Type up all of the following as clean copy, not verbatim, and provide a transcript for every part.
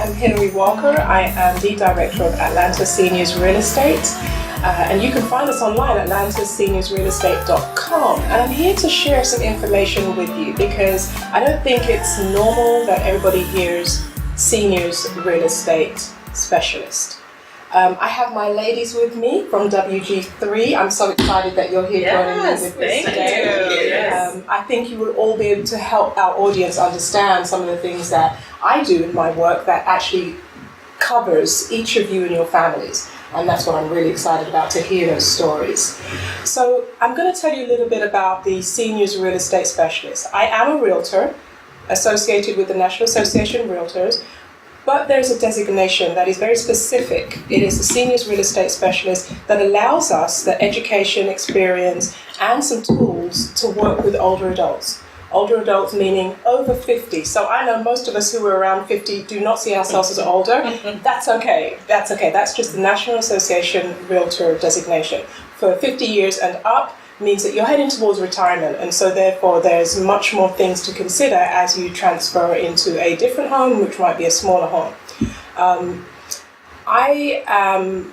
am Hilary Walker. I am the Director of Atlanta Seniors Real Estate. And you can find us online at atlantaseniorsrealestate.com. And I'm here to share some information with you because I don't think it's normal that everybody hears seniors real estate specialist. I have my ladies with me from WG3. I'm so excited that you're here joining me with this today. Yes. I think you will all be able to help our audience understand some of the things that I do in my work that actually covers each of you and your families. And that's what I'm really excited about, to hear those stories. So I'm going to tell you a little bit about the Seniors Real Estate Specialist. I am a realtor associated with the National Association of Realtors, but there's a designation that is very specific. It is the Seniors Real Estate Specialist that allows us the education, experience, and some tools to work with older adults. Older adults meaning over 50. So I know most of us who are around 50 do not see ourselves as older. That's okay. That's okay. That's just the National Association Realtor designation. For 50 years and up means that you're heading towards retirement, and so therefore there's much more things to consider as you transfer into a different home, which might be a smaller home. I am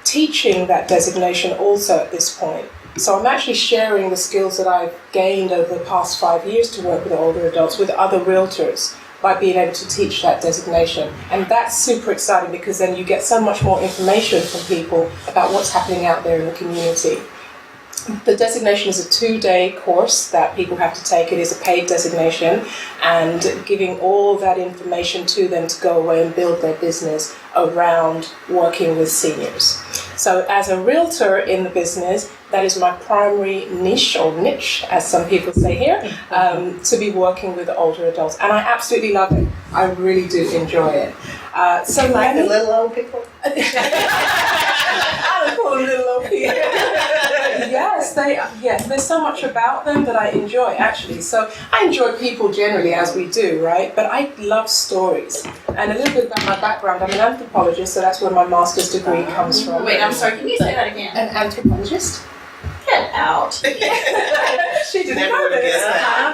teaching that designation also at this point. So I'm actually sharing the skills that I've gained over the past 5 years to work with older adults with other realtors by being able to teach that designation. And that's super exciting because then you get so much more information from people about what's happening out there in the community. The designation is a 2-day course that people have to take. It is a paid designation, and giving all that information to them to go away and build their business around working with seniors. So as a realtor in the business, that is my primary niche, or niche, as some people say here, to be working with older adults. And I absolutely love it. I really do enjoy it. So like the little old people? I don't call them little old people. Yes, there's so much about them that I enjoy, actually. So I enjoy people generally, as we do, right? But I love stories. And a little bit about my background, I'm an anthropologist, so that's where my master's degree comes from. Wait, I'm sorry, can you say that again? An anthropologist. Get out. She didn't know this.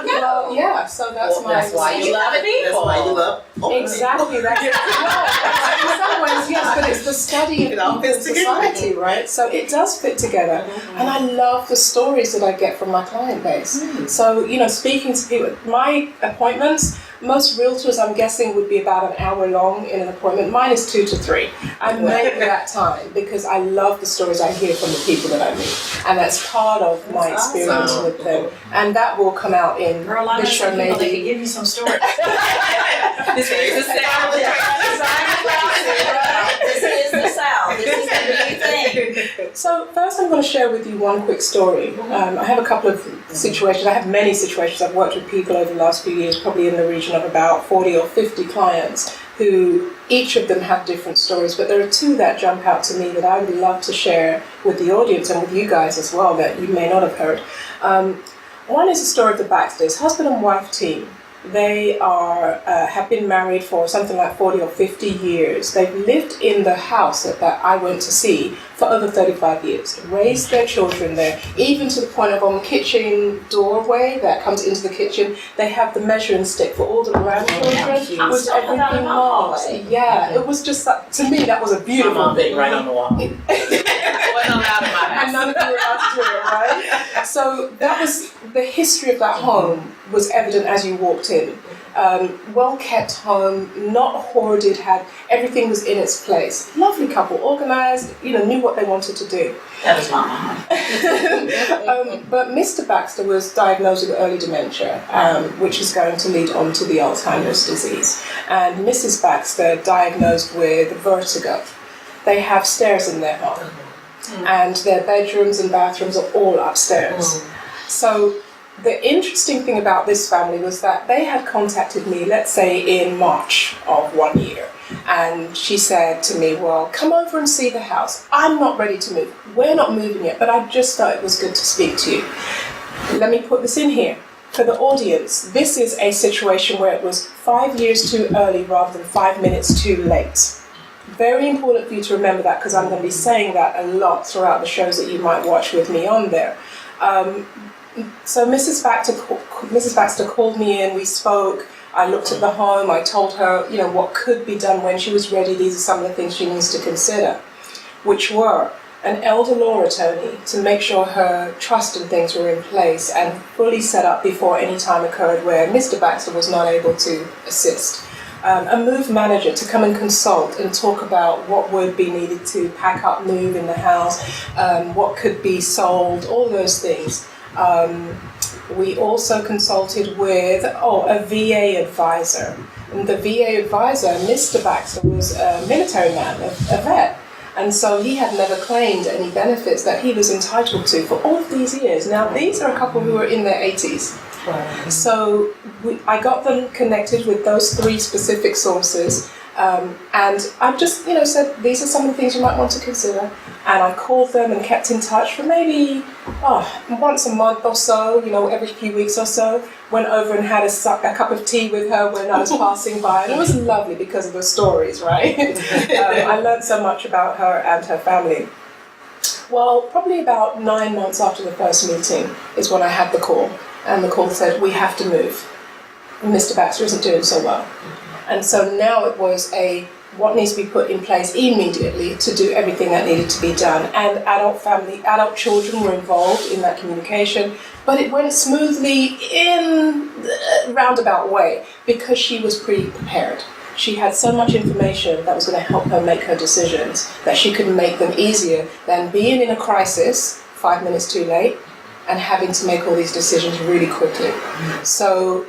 Well, yeah, so that's That's why you love people. That's why you love Exactly. That's in some ways, yes, but it's the study of people in society, right? So it does fit together. And I love the stories that I get from my client base. So, speaking to people, my appointments, most realtors, I'm guessing, would be about an hour long in an appointment. Mine is 2 to 3. I make that time because I love the stories I hear from the people that I meet. And that's part of my experience with them. And that will come out in this show, maybe. They can give you some stories. This is the South. This is the South. This is the new thing. So first I'm going to share with you one quick story. I have a couple of situations. I have many situations. I've worked with people over the last few years, probably in the region of about 40 or 50 clients, who each of them have different stories. But there are two that jump out to me that I would love to share with the audience and with you guys as well that you may not have heard. One is the story of the Baxters, husband and wife team. They have been married for something like 40 or 50 years. They've lived in the house that I went to see for over 35 years, raised their children there, even to the point of on the kitchen doorway that comes into the kitchen, they have the measuring stick for all the grandchildren. It was everything marked. Yeah, it was just, to me, that was a beautiful thing. Right on the wall. Wasn't allowed in my house. And none of you were allowed to do it, right? So that was, the history of that home was evident as you walked in. Well-kept home, not hoarded, everything was in its place. Lovely couple, organised, knew what they wanted to do. That was not my home. But Mr. Baxter was diagnosed with early dementia, which is going to lead on to the Alzheimer's disease. And Mrs. Baxter diagnosed with vertigo. They have stairs in their home, and their bedrooms and bathrooms are all upstairs. So the interesting thing about this family was that they had contacted me, let's say in March of 1 year. And she said to me, well, come over and see the house. I'm not ready to move. We're not moving yet, but I just thought it was good to speak to you. Let me put this in here. For the audience, this is a situation where it was 5 years too early rather than 5 minutes too late. Very important for you to remember that because I'm going to be saying that a lot throughout the shows that you might watch with me on there. So Mrs. Baxter called me in, we spoke. I looked at the home, I told her, what could be done when she was ready. These are some of the things she needs to consider, which were an elder law attorney to make sure her trust and things were in place and fully set up before any time occurred where Mr. Baxter was not able to assist. A move manager to come and consult and talk about what would be needed to pack up, move in the house, what could be sold, all those things. We also consulted with a VA advisor. And the VA advisor, Mr. Baxter, was a military man, a vet. And so he had never claimed any benefits that he was entitled to for all of these years. Now, these are a couple who are in their 80s. Right. So I got them connected with those 3 specific sources. And I just, said, these are some of the things you might want to consider. And I called them and kept in touch for maybe once a month or so, every few weeks or so. Went over and had a cup of tea with her when I was passing by. And it was lovely because of the stories, right? I learned so much about her and her family. Well, probably about 9 months after the first meeting is when I had the call. And the call said, we have to move. Mr. Baxter isn't doing so well. And so now it was what needs to be put in place immediately to do everything that needed to be done. And adult children were involved in that communication, but it went smoothly in a roundabout way because she was pre-prepared. She had so much information that was going to help her make her decisions that she could make them easier than being in a crisis 5 minutes too late and having to make all these decisions really quickly. So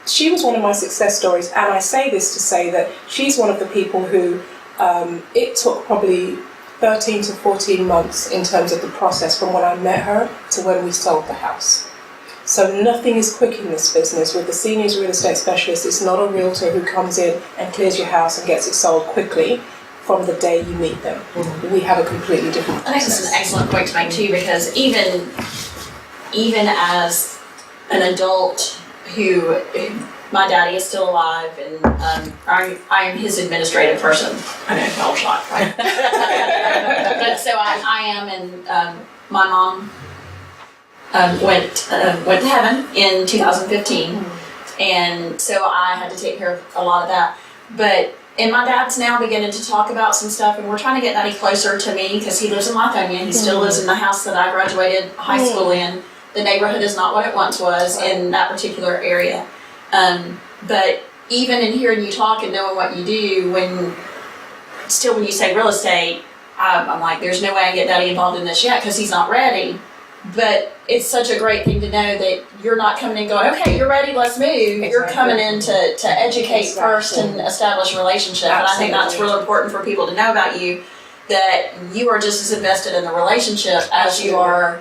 she was one of my success stories, and I say this to say that she's one of the people who it took probably 13 to 14 months in terms of the process from when I met her to when we sold the house. So nothing is quick in this business. With the seniors real estate specialist, it's not a realtor who comes in and clears your house and gets it sold quickly from the day you meet them. We have a completely different process. I think this is an excellent point to make too, because even as an adult who my daddy is still alive, and I am his administrative person. I know, y'all shocked, right? But so I am, and my mom went to heaven in 2015, and so I had to take care of a lot of that. And my dad's now beginning to talk about some stuff, and we're trying to get Daddy closer to me because he lives in Lithonia. He still lives in the house that I graduated high school in. The neighborhood is not what it once was in that particular area. But even in hearing you talk and knowing what you do, when you say real estate, I'm like, there's no way I can get Daddy involved in this yet because he's not ready. But it's such a great thing to know that you're not coming in going, okay, you're ready, let's move. Exactly. You're coming in to educate first and establish a relationship. Absolutely. And I think that's really important for people to know about you, that you are just as invested in the relationship as you are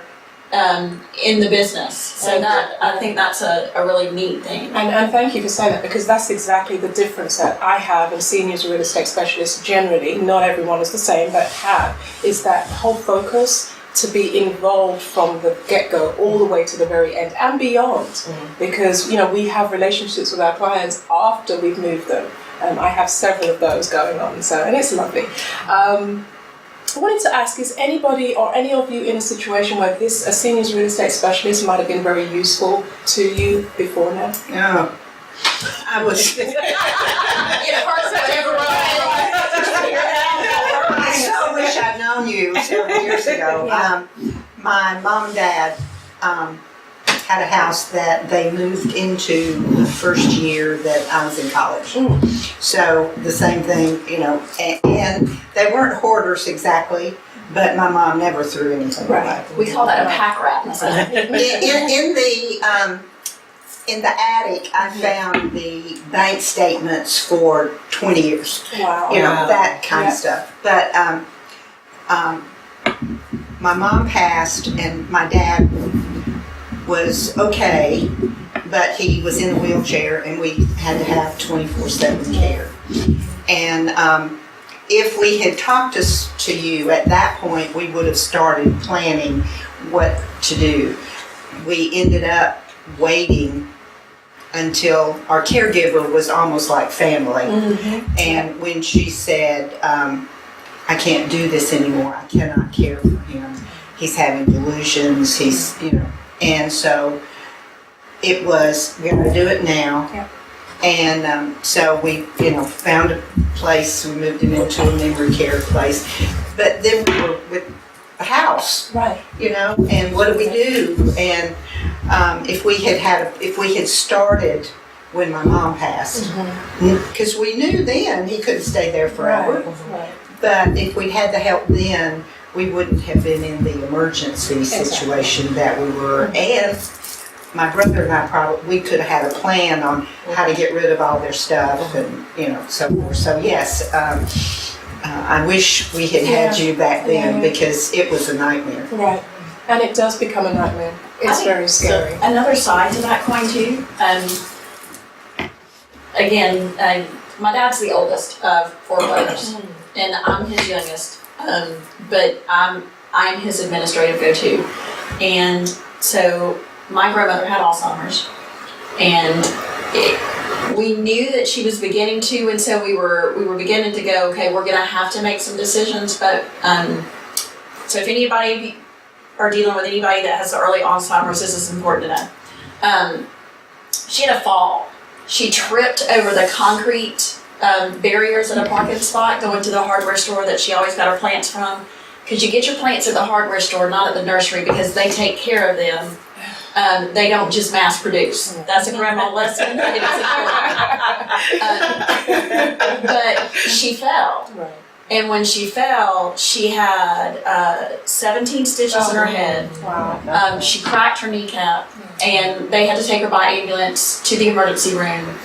in the business. So I think that's a really neat thing. And thank you for saying that, because that's exactly the difference that I have and seniors real estate specialists generally, not everyone is the same, but have, is that whole focus to be involved from the get-go all the way to the very end and beyond. Because, we have relationships with our clients after we've moved them. I have several of those going on, and it's lovely. I wanted to ask, is anybody or any of you in a situation where a seniors real estate specialist might have been very useful to you before now? No. I was. I so wish I'd known you several years ago. My mom and dad had a house that they moved into the first year that I was in college. So the same thing, and they weren't hoarders exactly, but my mom never threw anything away. We call that a pack rat. In the attic, I found the bank statements for 20 years. Wow. That kind of stuff. But my mom passed, and my dad was okay, but he was in a wheelchair, and we had to have 24/7 care. And if we had talked to you at that point, we would have started planning what to do. We ended up waiting until our caregiver was almost like family. And when she said, I can't do this anymore, I cannot care for him, he's having delusions, and so it was, we're going to do it now. And so we, found a place. We moved him into a memory care place. But then we were with a house, Right. And what do we do? And if we had started when my mom passed, because we knew then he couldn't stay there forever. Right. But if we'd had the help then, we wouldn't have been in the emergency situation that we were. And my brother and I we could have had a plan on how to get rid of all their stuff and, so forth. So yes, I wish we had had you back then because it was a nightmare. Right. And it does become a nightmare. It's very scary. So another side to that coin too. Again, my dad's the oldest of 4 brothers, and I'm his youngest. But I'm his administrative go-to, and so my grandmother had Alzheimer's, and we knew that she was beginning to, and so we were beginning to go, okay, we're gonna have to make some decisions. But so if anybody are dealing with anybody that has early Alzheimer's, this is important to know. She had a fall. She tripped over the concrete barriers at a parking spot going to the hardware store that she always got her plants from. Because you get your plants at the hardware store, not at the nursery, because they take care of them. They don't just mass produce. That's a grandma lesson. But she fell. Right. And when she fell, she had 17 stitches in her head. Wow. She cracked her kneecap, and they had to take her by ambulance to the emergency room.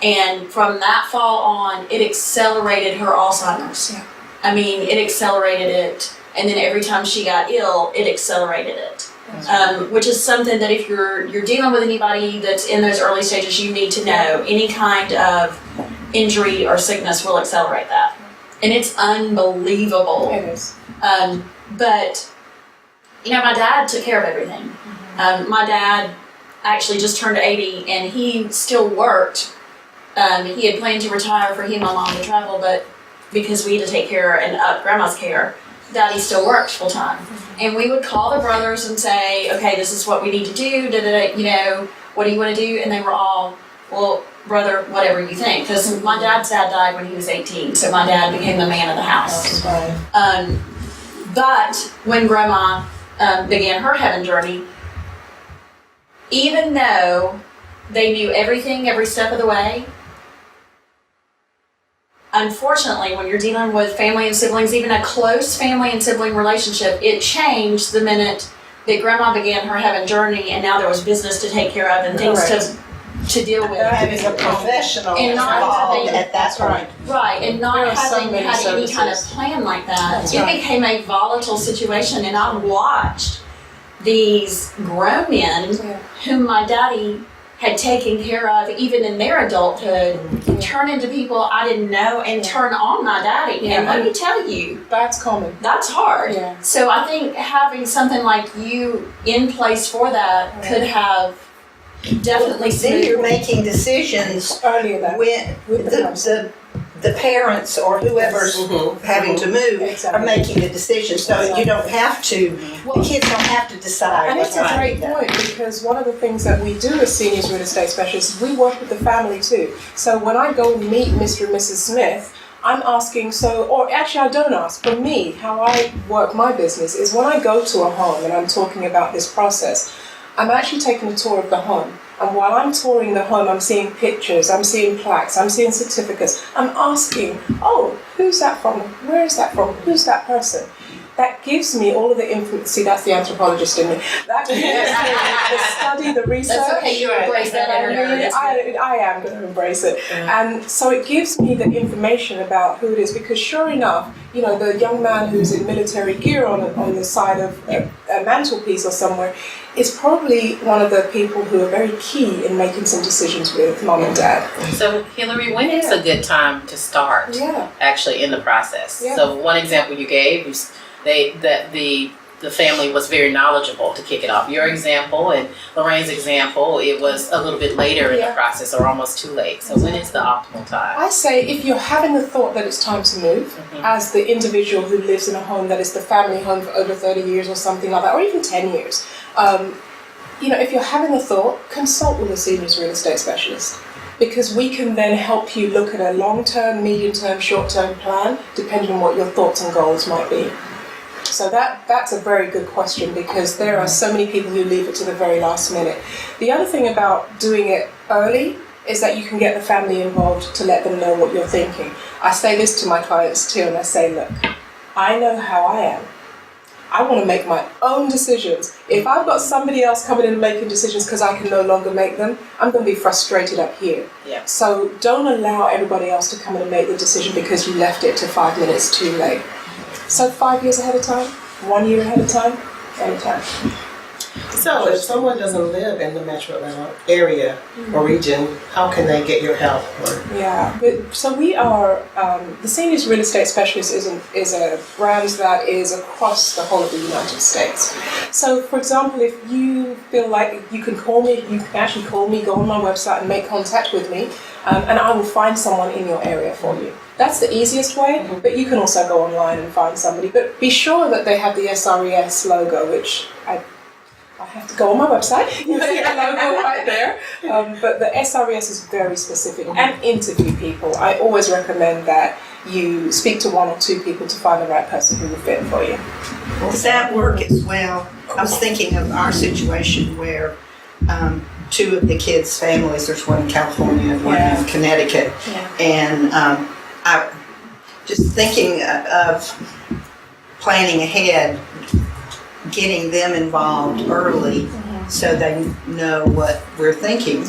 And from that fall on, it accelerated her Alzheimer's. Yeah. I mean, it accelerated it. And then every time she got ill, it accelerated it. Which is something that if you're dealing with anybody that's in those early stages, you need to know. Any kind of injury or sickness will accelerate that. And it's unbelievable. It is. But, my dad took care of everything. My dad actually just turned 80, and he still worked. He had planned to retire for he and my mom to travel, but because we had to take care and up Grandma's care, Daddy still worked full time. And we would call the brothers and say, okay, this is what we need to do, what do you want to do? And they were all, well, brother, whatever you think. Because my dad's dad died when he was 18, so my dad became the man of the house. That's right. But when Grandma began her heaven journey, even though they knew everything every step of the way, unfortunately, when you're dealing with family and siblings, even a close family and sibling relationship, it changed the minute that Grandma began her heaven journey, and now there was business to take care of and things to deal with. Having a professional and not involved having, at that point. Right, and not having had any kind of plan like that. It became a volatile situation, and I watched these grown men whom my daddy had taken care of even in their adulthood turn into people I didn't know and turn on my daddy. And let me tell you, That's common. that's hard. Yeah. So I think having something like you in place for that could have definitely Then you're making decisions Earlier that. when the parents or whoever's having to move are making the decision. So you don't have to, the kids don't have to decide. And it's a great point, because one of the things that we do as seniors real estate specialists, we work with the family too. So when I go and meet Mr. and Mrs. Smith, I'm asking, or actually I don't ask, for me, how I work my business is when I go to a home and I'm talking about this process, I'm actually taking a tour of the home. And while I'm touring the home, I'm seeing pictures, I'm seeing plaques, I'm seeing certificates. I'm asking, oh, who's that from? Where is that from? Who's that person? That gives me all of the information. See, that's the anthropologist in me. That gives me the study, the research. That's okay, you embrace that I am going to embrace it. And so it gives me the information about who it is, because sure enough, the young man who's in military gear on the side of a mantelpiece or somewhere is probably one of the people who are very key in making some decisions with mom and dad. So, Hilary, when is a good time to start actually in the process? Yeah. So, one example you gave, the family was very knowledgeable to kick it off. Your example and Lorraine's example, it was a little bit later in the process, or almost too late. So, when is the optimal time? I say if you're having the thought that it's time to move, as the individual who lives in a home that is the family home for over 30 years or something like that, or even 10 years, if you're having the thought, consult with a seniors real estate specialist. because we can then help you look at a long-term, medium-term, short-term plan, depending on what your thoughts and goals might be. So that's a very good question, because there are so many people who leave it to the very last minute. The other thing about doing it early is that you can get the family involved to let them know what you're thinking. I say this to my clients too, and I say, look, I know how I am. I want to make my own decisions. If I've got somebody else coming in and making decisions because I can no longer make them, I'm going to be frustrated up here. Yeah. So don't allow everybody else to come in and make the decision because you left it to 5 minutes too late. So 5 years ahead of time, 1 year ahead of time, anytime. So if someone doesn't live in the metro Atlanta area or region, how can they get your help? Yeah, so we are, the Seniors Real Estate Specialist is a brand that is across the whole of the United States. So for example, if you feel like you can call me, you can actually call me, go on my website and make contact with me, and I will find someone in your area for you. That's the easiest way, but you can also go online and find somebody. But be sure that they have the SRES logo, which I have to go on my website. You see the logo right there. But the SRES is very specific, and interview people. I always recommend that you speak to 1 or 2 people to find the right person who will fit for you. Does that work as well? I was thinking of our situation where 2 of the kids' families, there's one in California and one in Connecticut, and I just thinking of planning ahead, getting them involved early so they know what we're thinking.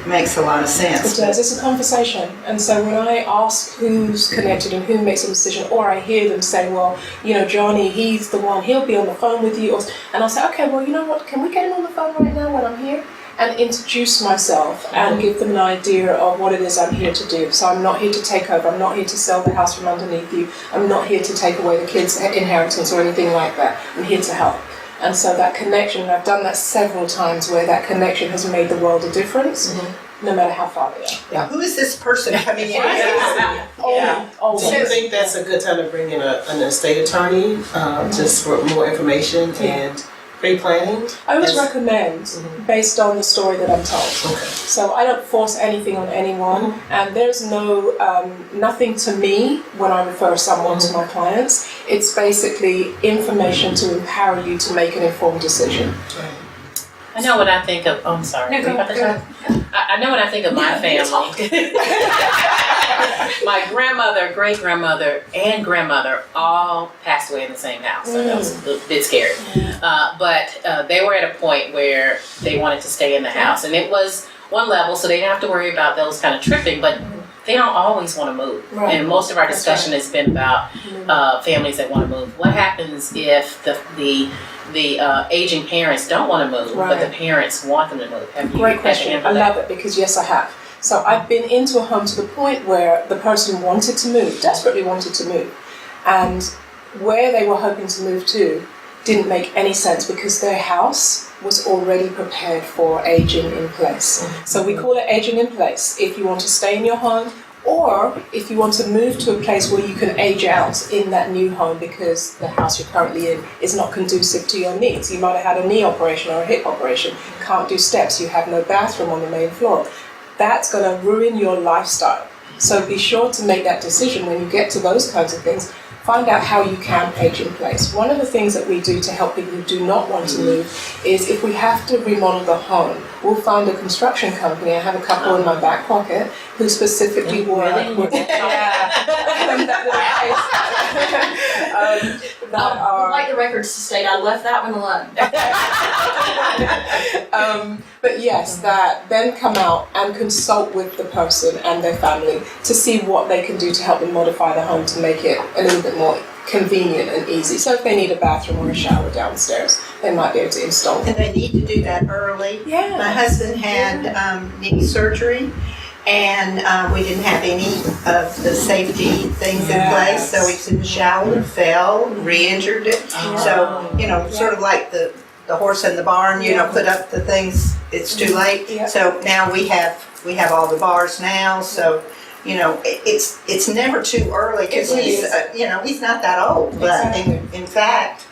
Makes a lot of sense. It does. It's a conversation. And so when I ask who's connected and who makes a decision, or I hear them say, well, you know, Johnny, he's the one, he'll be on the phone with you. And I'll say, okay, well, you know what, can we get him on the phone right now when I'm here? And introduce myself and give them an idea of what it is I'm here to do. So I'm not here to take over. I'm not here to sell the house from underneath you. I'm not here to take away the kids' inheritance or anything like that. I'm here to help. And so that connection, and I've done that several times, where that connection has made the world a difference, no matter how far they are. Yeah. Who is this person coming in? Do you think that's a good time to bring in an estate attorney, just for more information and pre-planning? I always recommend based on the story that I'm told. Okay. So I don't force anything on anyone, and there's no nothing to me when I refer someone to my clients. It's basically information to empower you to make an informed decision. I know when I think of, I'm sorry. No, go ahead. I know when I think of my family. My grandmother, great-grandmother, and grandmother all passed away in the same house. So that was a bit scary. But they were at a point where they wanted to stay in the house. And it was one level, so they didn't have to worry about those kind of tripping. But they don't always want to move. Right. And most of our discussion has been about families that want to move. What happens if the aging parents don't want to move, but the parents want them to move? Have you Great question. I love it, because yes, I have. So I've been into a home to the point where the person wanted to move, desperately wanted to move, and where they were hoping to move to didn't make any sense because their house was already prepared for aging in place. So we call it aging in place. If you want to stay in your home, or if you want to move to a place where you can age out in that new home because the house you're currently in is not conducive to your needs. You might have had a knee operation or a hip operation, can't do steps, you have no bathroom on the main floor. That's going to ruin your lifestyle. So be sure to make that decision when you get to those kinds of things. Find out how you can age in place. One of the things that we do to help people who do not want to move is if we have to remodel the home, we'll find a construction company. I have a couple in my back pocket who specifically work with I'd like the records to state I left that one alone. But yes, that then come out and consult with the person and their family to see what they can do to help them modify the home to make it a little bit more convenient and easy. So if they need a bathroom or a shower downstairs, they might be able to install it. And they need to do that early. Yeah. My husband had knee surgery, and we didn't have any of the safety things in place. So he's in the shower, fell, re-injured it. So, you know, sort of like the horse in the barn, you know, put up the things, it's too late. Yeah. So now we have all the bars now, so, you know, it's never too early, because he's, you know, he's not that old. But in fact,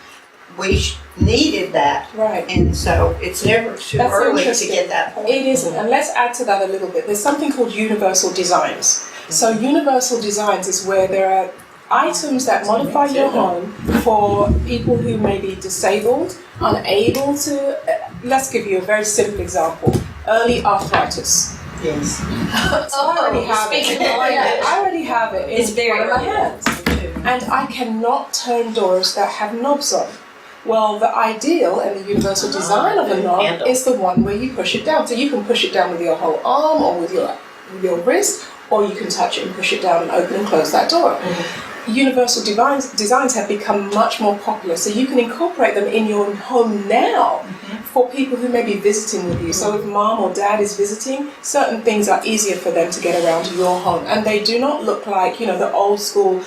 needed that. Right. And so it's never too That's early to interesting. get that point. It isn't. And let's add to that a little bit. There's something called universal designs. So universal designs is where there are items that modify your home for people who may be disabled, unable to, let's give you a very simple example, early arthritis. Yes. So I already have it. I already have it in It's very one of my hands. And I cannot turn doors that have knobs on. Well, the ideal and the universal design of a knob Handle. is the one where you push it down. So you can push it down with your whole arm or with your wrist, or you can touch it and push it down and open and close that door. Universal designs have become much more popular, so you can incorporate them in your home now for people who may be visiting with you. So if mom or dad is visiting, certain things are easier for them to get around your home, and they do not look like, you know, the old school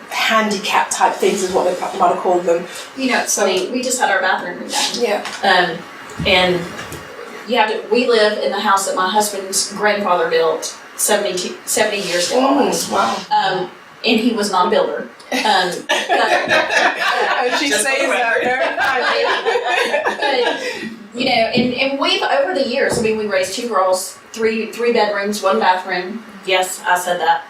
handicap type things is what they might have called them. You know, it's funny, we just had our bathroom redone. Yeah. And you have to, we live in the house that my husband's grandfather built 70 years ago almost. Wow. And he was not a builder. And she Just says for the that record. but, you know, and we've, over the years, I mean, we raised 2 girls, three bedrooms, 1 bathroom. Yes, I said that.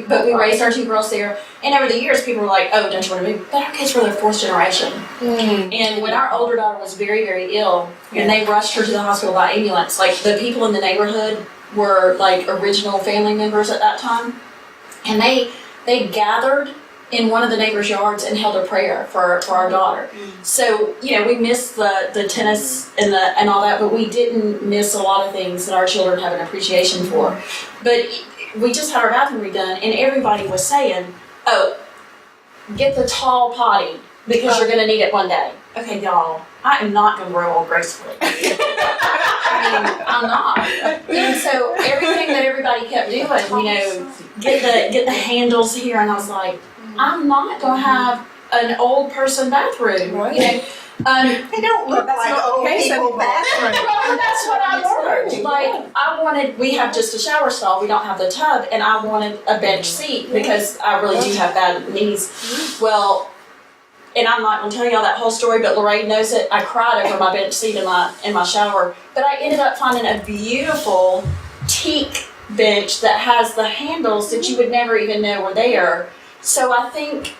But we raised our 2 girls there. And over the years, people were like, oh, don't you want to move? But our kids were their 4th generation. And when our older daughter was very, very ill, and they rushed her to the hospital by ambulance, like the people in the neighborhood were like original family members at that time. And they gathered in one of the neighbors' yards and held a prayer for our daughter. So, you know, we missed the tennis and all that, but we didn't miss a lot of things that our children have an appreciation for. But we just had our bathroom redone, and everybody was saying, oh, get the tall potty because you're going to need it one day. Okay, y'all, I am not going to grow old gracefully. I mean, I'm not. And so everything that everybody kept doing, you know, get the handles here, and I was like, I'm not going to have an old person bathroom. Right. You know, They don't look That's like not the old case people anymore. bathrooms. well, that's what I learned. Like, we have just a shower stall, we don't have the tub, and I wanted a bench seat because I really do have bad knees. Well, and I'm not going to tell y'all that whole story, but Lorraine knows it. I cried over my bench seat in my shower, but I ended up finding a beautiful teak bench that has the handles that you would never even know were there. So I think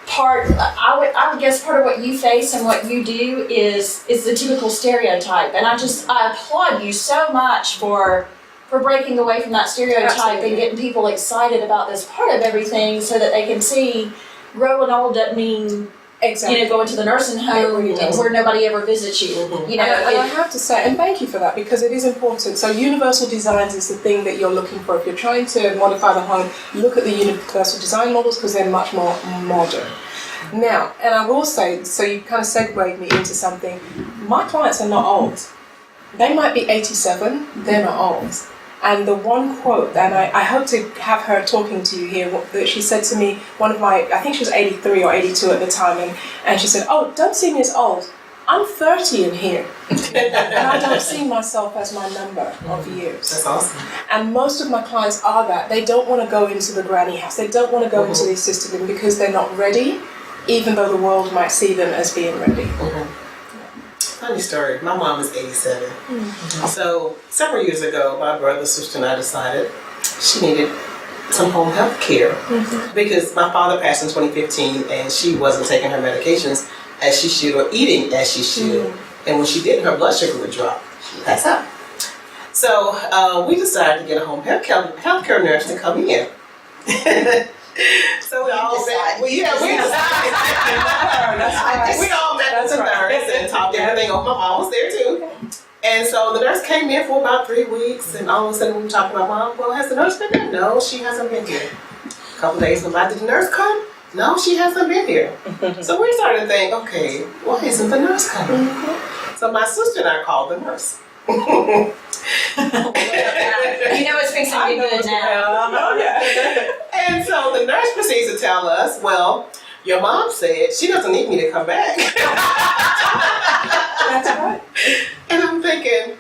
I would guess part of what you face and what you do is the typical stereotype, and I applaud you so much for breaking away from that stereotype. Absolutely. And getting people excited about this part of everything so that they can see growing old doesn't mean Exactly. you know, going to the nursing home where nobody ever visits you. You know, and I have to say, and thank you for that, because it is important. So universal designs is the thing that you're looking for. If you're trying to modify the home, look at the universal design models because they're much more modern. Now, and I will say, so you kind of segued me into something. My clients are not old. They might be 87, they're not old. And the one quote, and I hope to have her talking to you here, that she said to me, I think she was 83 or 82 at the time, and she said, oh, don't see me as old. I'm 30 in here. And I don't see myself as my number of years. That's awesome. And most of my clients are that. They don't want to go into the granny house. They don't want to go into the assisted living because they're not ready, even though the world might see them as being ready. Funny story. My mom is 87. So several years ago, my brother, sister, and I decided she needed some home health care because my father passed in 2015 and she wasn't taking her medications as she should or eating as she should. And when she did, her blood sugar would drop. She would pass out. So we decided to get a home health care nurse to come in. So we decided. We all met with the nurse and talked everything over. My mom was there too. And so the nurse came in for about 3 weeks, and all of a sudden we were talking about, Mom, well, has the nurse been there? No, she hasn't been here. A couple days went by, did the nurse come? No, she hasn't been here. So we started to think, okay, why isn't the nurse coming? So my sister and I called the nurse. you know it's fixing to be good now. And so the nurse proceeds to tell us, well, your mom said she doesn't need me to come back. That's right. And I'm thinking,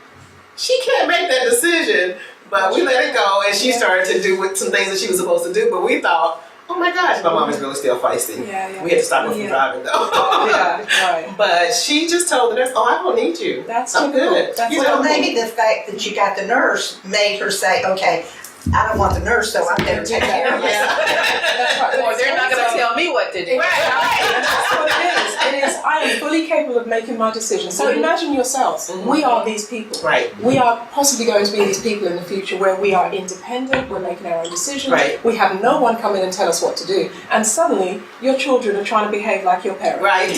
she can't make that decision, but we let it go, and she started to do some things that she was supposed to do, but we thought, oh my gosh, my mom is really still feisty. Yeah. We had to stop her from driving though. Right. But she just told the nurse, oh, I don't need you. I'm good. That's Well, maybe the fact that you got the nurse made her say, okay, I don't want the nurse, so I better take care of it. That's right. Or they're not going to tell me what to do. Exactly. And that's what it is. It is, I am fully capable of making my decisions. So imagine yourselves, we are these people. Right. We are possibly going to be these people in the future where we are independent, we're making our own decisions, Right. we have no one come in and tell us what to do. And suddenly, your children are trying to behave like your parents. Right.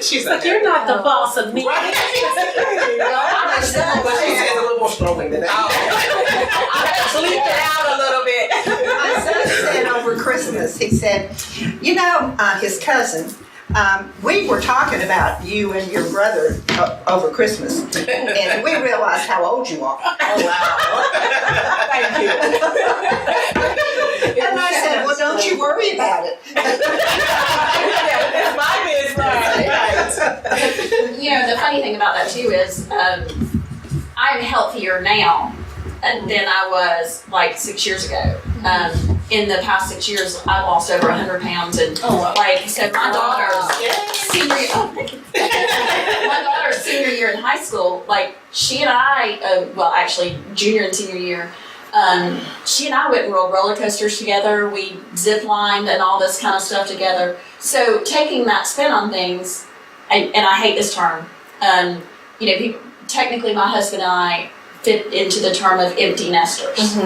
She's But you're not the boss of me. Right. My son But she says a little more strongly than that. I had to sleep it out a little bit. My son said over Christmas, he said, you know, his cousin, we were talking about you and your brother over Christmas, and we realized how old you are. Oh, wow. Thank you. And I said, well, don't you worry about it. It's my business. Right. You know, the funny thing about that too is I'm healthier now than I was like 6 years ago. In the past 6 years, I lost over 100 pounds, and so my daughter's senior year. Oh, thank you. My daughter's senior year in high school, like she and I, well, actually junior and senior year. She and I went and rode roller coasters together. We zip lined and all this kind of stuff together. So taking that spin on things, and I hate this term. You know, people, technically, my husband and I fit into the term of empty nesters.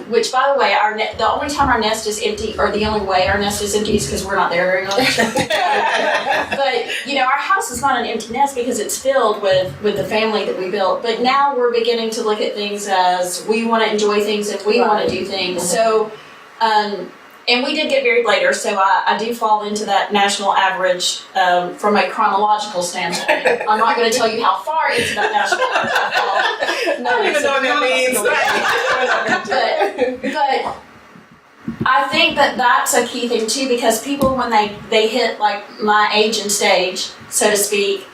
Which, by the way, the only time our nest is empty, or the only way our nest is empty, is because we're not there very much. But you know, our house is not an empty nest because it's filled with the family that we built. But now we're beginning to look at things as we want to enjoy things and we want to do things. So, and we did get married later, so I do fall into that national average from a chronological standpoint. I'm not going to tell you how far into that national average I fall. I don't even know what that means. But I think that that's a key thing too, because people, when they hit like my age and stage, so to speak,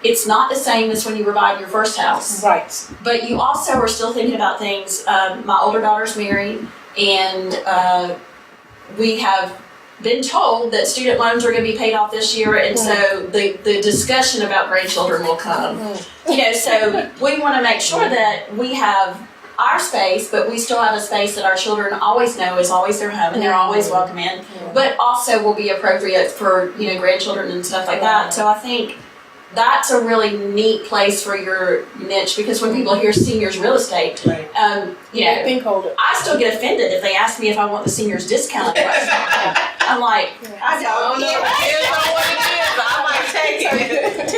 it's not the same as when you were buying your first house. Right. But you also are still thinking about things. My older daughter's married, and we have been told that student loans are going to be paid off this year, and so the discussion about grandchildren will come. You know, so we want to make sure that we have our space, but we still have a space that our children always know is always their home, and they're always welcome in, but also will be appropriate for, you know, grandchildren and stuff like that. So I think that's a really neat place for your niche, because when people hear seniors real estate, you know, Think older. I still get offended if they ask me if I want the seniors discount. I'm like, I don't know. I might take it. 10%?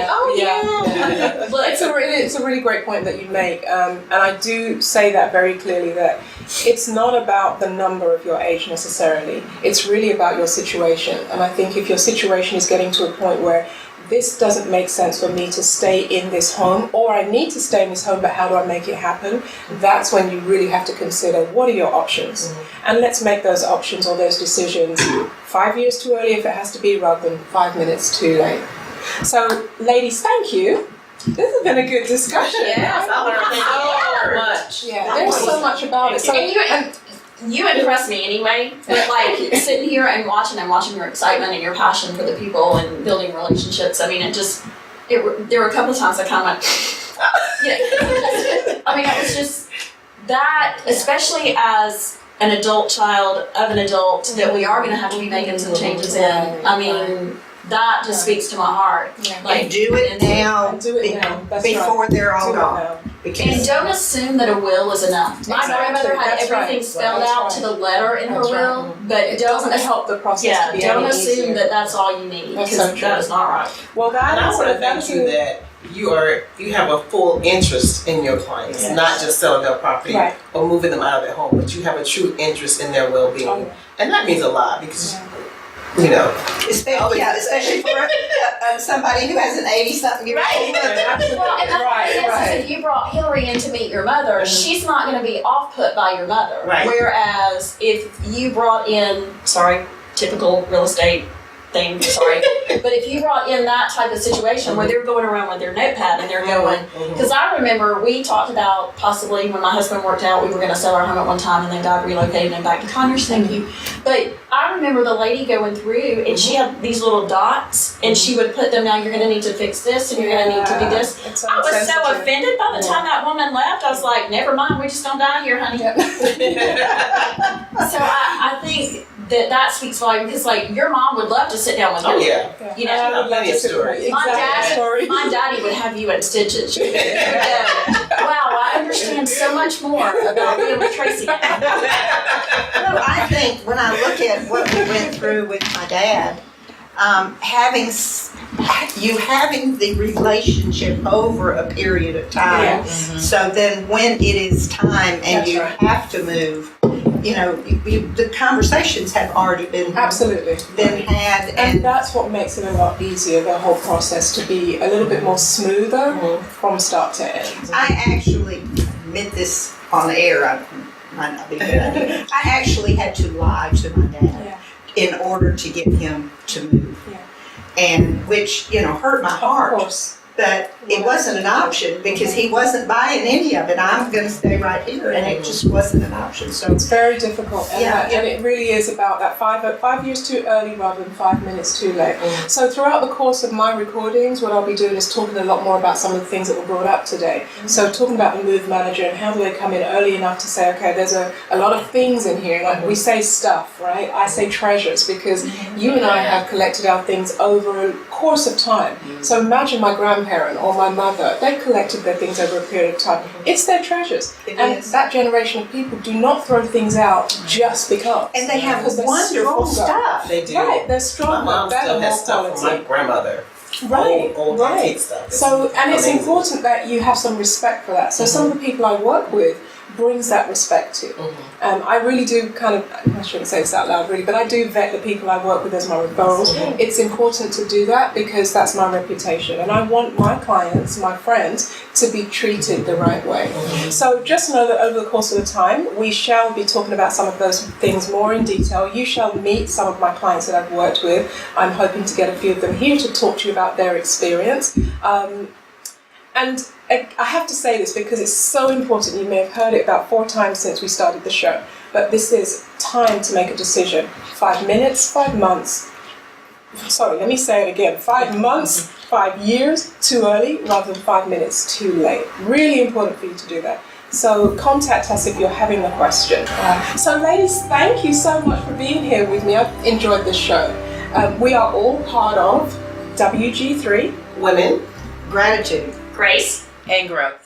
Oh yeah. but It's a really great point that you make, and I do say that very clearly, that it's not about the number of your age necessarily. It's really about your situation, and I think if your situation is getting to a point where this doesn't make sense for me to stay in this home, or I need to stay in this home, but how do I make it happen? That's when you really have to consider, what are your options? And let's make those options or those decisions 5 years too early if it has to be, rather than 5 minutes too late. So, ladies, thank you. This has been a good discussion. Yes, I learned so much. Yeah, there's so much about it. So, and you impress me anyway, but like sitting here and watching your excitement and your passion for the people and building relationships. I mean, there were a couple of times I kind of went, I mean, it was just that, especially as an adult child of an adult that we are going to have to be making some changes in. I mean, that just speaks to my heart. Like, do it now, do it now. That's before right. they're all Do it gone. now. And Because don't assume that a will is enough. My grandmother had That's right. everything spelled That's out right. to the letter in her That's right. will, but It doesn't help the process to be don't any assume easier. that that's all you need, That's because so true. that is not right. Well, And I want to thank you that that you have a full interest in your clients, Yes. not just selling their property Right. or moving them out of their home, but you have a true interest in their well-being. Oh, yeah. And that means a lot, because, you know. especially for somebody who has an 80-something-year-old mother. Well, and Right. if you brought Hilary in to meet your mother, she's not going to be off-put by your mother. Right. Whereas if you brought in, typical real estate thing, sorry. But if you brought in that type of situation where they're going around with their notepad and they're going, because I remember we talked about possibly when my husband worked out, we were going to sell our home at one time and then God relocated him back to Conyers, thank you. But I remember the lady going through and she had these little dots and she would put them, now you're going to need to fix this and you're going to need to do this. I was so offended by the time that woman left. I was like, never mind, we just don't die here, honey. So I think that speaks volume because like your mom would love to sit down with you. Oh yeah. You know, plenty of stories. my daddy would have you in stitches. Wow, I understand so much more about being with Tracee. Well, I think when I look at what we went through with my dad, having the relationship over a period of time, so then when it is time and you have to move, you know, the conversations have already been had, and that's what makes it a lot easier, the whole process to be a little bit more smoother from start to end. I actually admit this on the air. I might not be good. I actually had to lie to my dad in order to get him to move, and which hurt my heart. Of course. But it wasn't an option because he wasn't buying any of it. I'm going to stay right here, and it just wasn't an option. So it's very difficult, and, and it really is about that 5 years too early rather than 5 minutes too late. So throughout the course of my recordings, what I'll be doing is talking a lot more about some of the things that were brought up today. So talking about the move manager and how do they come in early enough to say, okay, there's a lot of things in here. Like we say stuff, right? I say treasures because you and I have collected our things over a course of time. So imagine my grandparent or my mother, they collected their things over a period of time. It's their treasures. That generation of people do not throw things out just because. And they have wonderful stuff. They do. Right, they're stronger. My mom still has stuff from my grandmother. Old antique stuff. So, and it's important that you have some respect for that. So some of the people I work with brings that respect to. I really do I shouldn't say this out loud really, but I do vet the people I work with as my referrals. It's important to do that because that's my reputation and I want my clients, my friends, to be treated the right way. So just know that over the course of the time, we shall be talking about some of those things more in detail. You shall meet some of my clients that I've worked with. I'm hoping to get a few of them here to talk to you about their experience. And I have to say this because it's so important. You may have heard it about 4 times since we started the show. But this is time to make a decision. 5 minutes, 5 months. Sorry, let me say it again. 5 months, 5 years too early rather than 5 minutes too late. Really important for you to do that. So contact us if you're having a question. So ladies, thank you so much for being here with me. I've enjoyed this show. We are all part of WG3. Women. Gratitude. Grace. And growth.